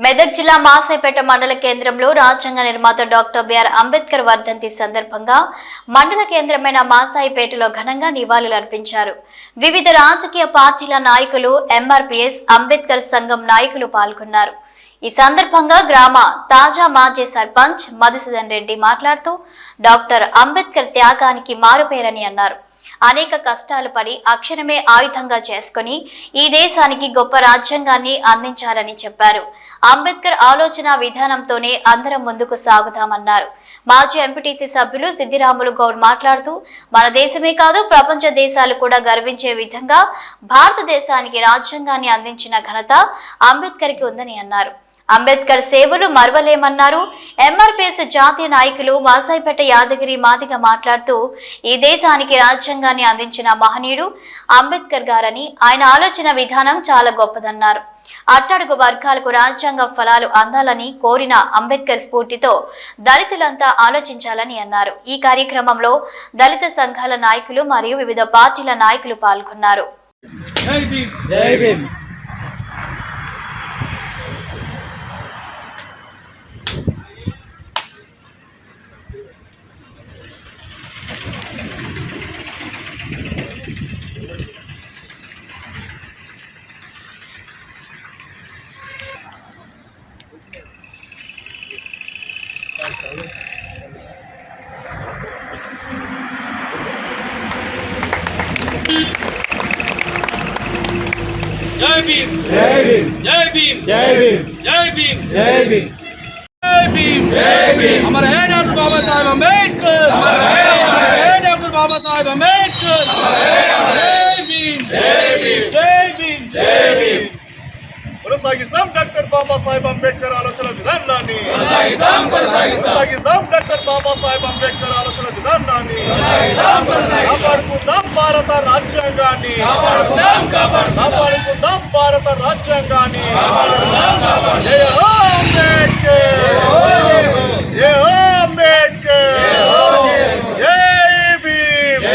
మెదక్ జిల్లా మాసాయిపేట మండల కేంద్రంలో రాజ్యాంగ నిర్మాత డాక్టర్ బిఆర్ అంబేద్కర్ వర్ధంతి సందర్భంగా మండల కేంద్రమైన మాసాయిపేటలో ఘనంగా నివాళులు అర్పించారు. వివిధ రాజకీయ పార్టీల నాయకులు, ఎంఆర్పీఎస్, అంబేద్కర్ సంఘం నాయకులు పాల్గొన్నారు. ఈ సందర్భంగా గ్రామ తాజా మాజీ సర్పంచ్ మధుసూదన్ రెడ్డి మాట్లాడుతూ డాక్టర్ అంబేద్కర్ త్యాగానికి మారుపేరని అన్నారు. అనేక కష్టాలు పడి అక్షరమే ఆయుధంగా చేసుకుని ఈ దేశానికి గొప్ప రాజ్యాంగాన్ని అందించారని చెప్పారు. అంబేద్కర్ ఆలోచన విధానంతోనే అందరం ముందుకు సాగుతామన్నారు. మాజీ ఎంపీటీసీ సభ్యులు సిద్దిరాములు గౌడ్ మాట్లాడుతూ మన దేశమే కాదు ప్రపంచ దేశాలు కూడా గర్వించే విధంగా భారతదేశానికి రాజ్యాంగాన్ని అందించిన ఘనత అంబేద్కర్కి ఉందని అన్నారు. అంబేద్కర్ సేవలు మరవలేమన్నారు. ఎంఆర్పీఎస్ జాతీయ నాయకులు మాసాయిపేట యాదగిరి మాదిగ మాట్లాడుతూ ఈ దేశానికి రాజ్యాంగాన్ని అందించిన మహనీయుడు అంబేద్కర్ గారని, ఆయన ఆలోచన విధానం చాలా గొప్పదన్నారు. అట్టడుగు వర్గాలకు రాజ్యాంగ ఫలాలు అందాలని కోరిన అంబేద్కర్ స్ఫూర్తితో దళితులంతా ఆలోచించాలని అన్నారు. ఈ కార్యక్రమంలో దళిత సంఘాల నాయకులు మరియు వివిధ పార్టీల నాయకులు పాల్గొన్నారు. जय भीम जय भीम जय भीम जय भीम जय भीम जय भीम जय भीम जय भीम अमर है डॉक्टर बाबा साहेब अम्बेडकर अमर है डॉक्टर बाबा साहेब अम्बेडकर अमर है जय भीम जय भीम जय भीम जय भीम కొనసాగిస్తాం డాక్టర్ బాబాసాహెబ్ అంబేద్కర్ ఆలోచన విధానాన్ని డాక్టర్ బాబాసాహెబ్ అంబేద్కర్ ఆలోచన విధానాన్ని కాపాడుకుందాం భారత రాజ్యాంగాన్ని కాపాడుకుందాం భారత రాజ్యాంగాన్ని జయ హో అంబేద్కర్ జయ హో అంబేద్కర్ జై భీమ్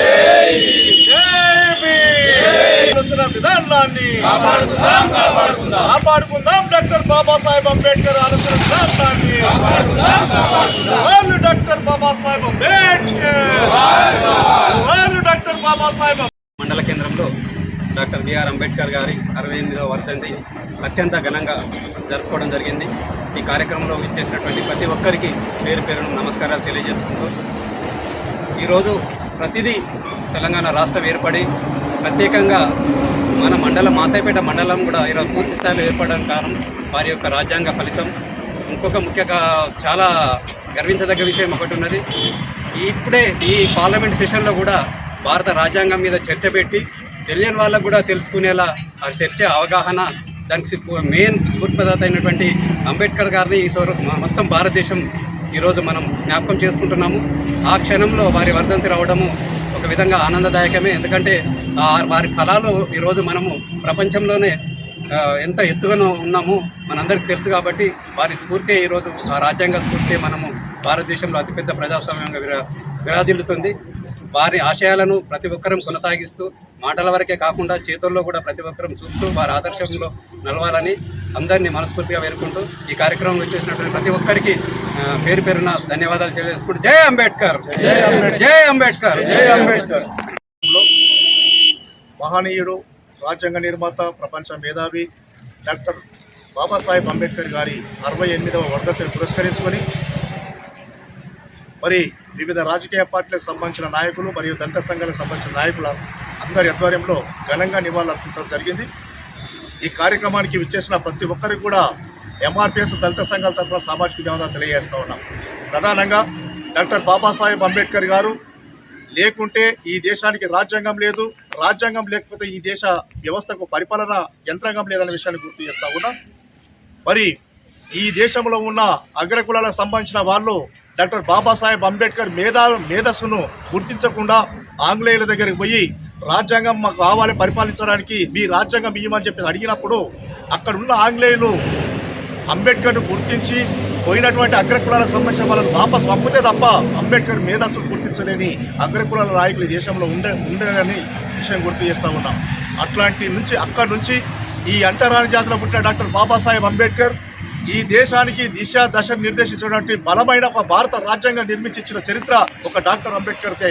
జై భీమ్ ఆలోచన విధానాన్ని కాపాడుకుందాం డాక్టర్ బాబాసాహెబ్ అంబేద్కర్ ఆలోచన విధానాన్ని డాక్టర్ బాబాసాహెబ్ అంబేద్కర్ డాక్టర్ బాబాసాహెబ్. మండల కేంద్రంలో డాక్టర్ బిఆర్ అంబేద్కర్ గారి 68వ వర్ధంతి అత్యంత ఘనంగా జరుపుకోవడం జరిగింది. ఈ కార్యక్రమంలో ఇచ్చేసినటువంటి ప్రతి ఒక్కరికి పేరు పేరును నమస్కారాలు తెలియజేసుకుంటూ ఈరోజు ప్రతిదీ తెలంగాణ రాష్ట్రం ఏర్పడి ప్రత్యేకంగా మన మండలం మాసాయిపేట మండలం కూడా ఈరోజు పూర్తి స్థాయిలో ఏర్పడడానికి కారణం వారి యొక్క రాజ్యాంగ ఫలితం. ఇంకొక ముఖ్యంగా చాలా గర్వించదగ్గ విషయం ఒకటి ఉన్నది. ఇప్పుడే ఈ పార్లమెంట్ సెషన్లో కూడా భారత రాజ్యాంగం మీద చర్చ పెట్టి తెలియని వాళ్ళకు కూడా తెలుసుకునేలా ఆ చర్చ అవగాహన దానికి మెయిన్ స్ఫూర్తిదాత అయినటువంటి అంబేద్కర్ గారిని మొత్తం భారతదేశం ఈరోజు మనం జ్ఞాపకం చేసుకుంటున్నాము. ఆ క్షణంలో వారి వర్ధంతి రావడము ఒక విధంగా ఆనందదాయకమే. ఎందుకంటే వారి ఫలాలు ఈరోజు మనము ప్రపంచంలోనే ఎంత ఎత్తుగా ఉన్నామో మనందరికీ తెలుసు. కాబట్టి వారి స్ఫూర్తి ఈరోజు ఆ రాజ్యాంగ స్ఫూర్తి మనము భారతదేశంలో అతిపెద్ద ప్రజాస్వామ్యంగా విరాజిల్లుతుంది. వారి ఆశయాలను ప్రతి ఒక్కరం కొనసాగిస్తూ మాటల వరకే కాకుండా చేతుల్లో కూడా ప్రతి ఒక్కరం చూస్తూ వారి ఆదర్శంలో నలవాలని అందరినీ మనస్ఫూర్తిగా వేడుకుంటూ ఈ కార్యక్రమంలో చేసినటువంటి ప్రతి ఒక్కరికి పేరు పేరున ధన్యవాదాలు తెలియజేసుకుంటూ జై అంబేద్కర్ జై అంబేద్కర్ జై అంబేద్కర్ జై అంబేద్కర్. మహనీయుడు, రాజ్యాంగ నిర్మాత, ప్రపంచ మేధావి డాక్టర్ బాబాసాహెబ్ అంబేద్కర్ గారి 68వ వర్ధంతిని పురస్కరించుకొని మరి వివిధ రాజకీయ పార్టీలకు సంబంధించిన నాయకులు మరియు దళిత సంఘాలకు సంబంధించిన నాయకుల అందరి ఆధ్వర్యంలో ఘనంగా నివాళులర్పించడం జరిగింది. ఈ కార్యక్రమానికి విచ్చేసిన ప్రతి ఒక్కరికి కూడా ఎంఆర్పీఎస్ దళిత సంఘాల తరఫున సామాజిక ధన్యవాదాలు తెలియజేస్తూ ఉన్నాం. ప్రధానంగా డాక్టర్ బాబాసాహెబ్ అంబేద్కర్ గారు లేకుంటే ఈ దేశానికి రాజ్యాంగం లేదు, రాజ్యాంగం లేకపోతే ఈ దేశ వ్యవస్థకు పరిపాలన యంత్రాంగం లేదనే విషయాన్ని గుర్తు చేస్తూ ఉన్నాం. మరి ఈ దేశంలో ఉన్న అగ్రకులాలకు సంబంధించిన వాళ్ళు డాక్టర్ బాబాసాహెబ్ అంబేద్కర్ మేధస్సును గుర్తించకుండా ఆంగ్లేయుల దగ్గరికి పోయి రాజ్యాంగం మాకు కావాలి పరిపాలించడానికి, మీ రాజ్యాంగం ఇవ్వమని చెప్పి అడిగినప్పుడు అక్కడున్న ఆంగ్లేయులు అంబేద్కర్ను గుర్తించి పోయినటువంటి అగ్రకులాలకు సంబంధించిన వాళ్ళని వాపసు పంపితే తప్ప అంబేద్కర్ మేధస్సును గుర్తించలేని అగ్రకులాల నాయకులు ఈ దేశంలో ఉండేదని విషయం గుర్తు చేస్తూ ఉన్నాం. అక్కడి నుంచి ఈ అంటరాని జాతిలో పుట్టిన డాక్టర్ బాబాసాహెబ్ అంబేద్కర్ ఈ దేశానికి దిశ దశ నిర్దేశించినటువంటి బలమైన ఒక భారత రాజ్యాంగం నిర్మించిన చరిత్ర ఒక డాక్టర్ అంబేద్కర్కి